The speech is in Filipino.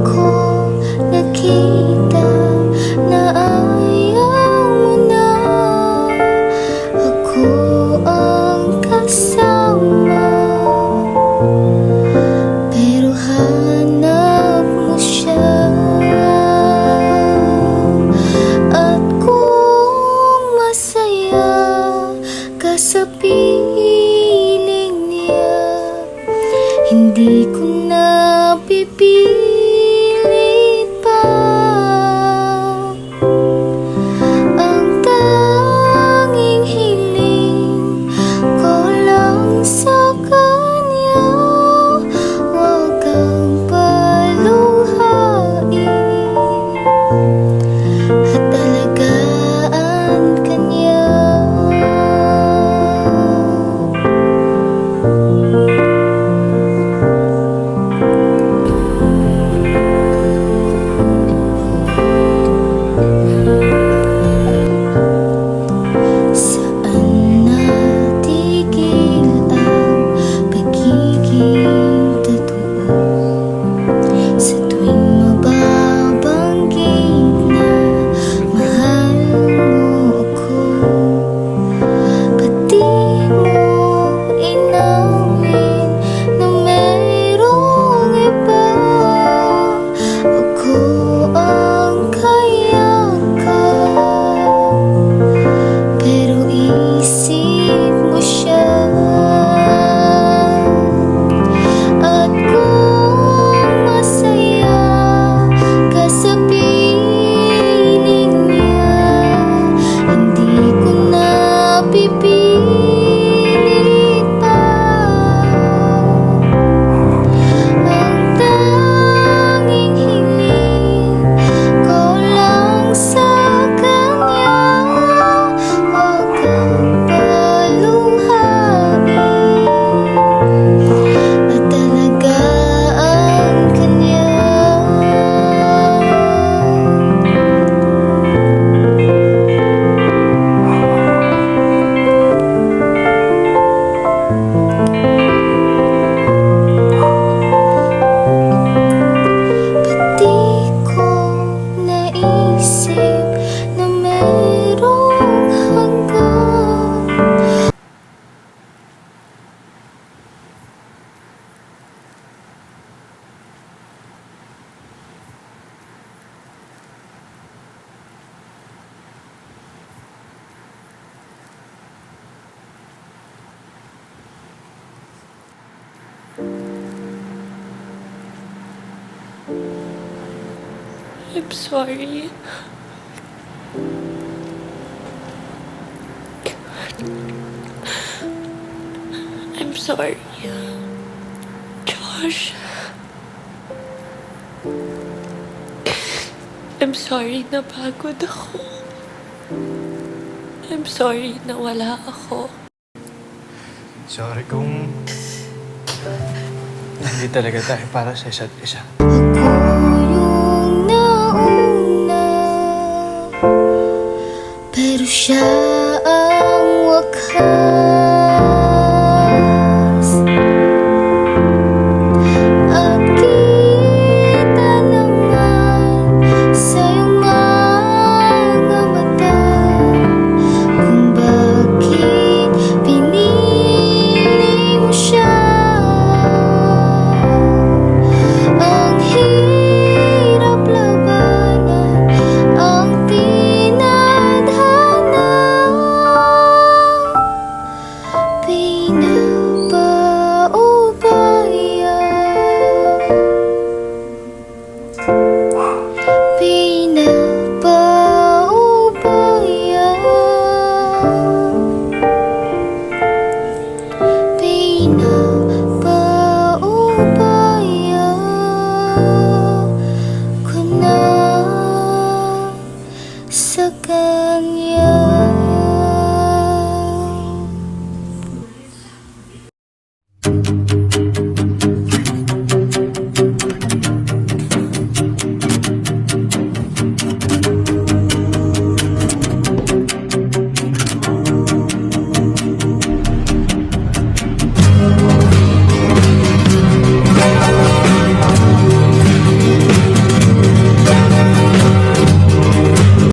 ko nakita na ayaw mo na ako ang kasama, pero hanap mo siya. At kung masaya ka sa piling niya, hindi ko na pipilit pa. Ang tanging hiling ko lang sa kanya, huwag kang paluhain at alagaan kanya. Saan natigil ang pagiging totoo? Sa tuwing mababanggit na mahal mo ako, pati mo inamin na mayroong iba. Ako ang kayakap, pero isip mo siya. At kung masaya ka sa piling niya, hindi ko na pipilit pa. Ang tanging hiling ko lang sa kanya, huwag kang paluhain at alagaan kanya. Pati ko naisip na mayroong hanggan. I'm sorry. I'm sorry. Josh. I'm sorry na pagod ako. I'm sorry na wala ako. Sorry kung hindi talaga tayo para sa isa't isa. Ako yung nauna, pero siya ang wakas.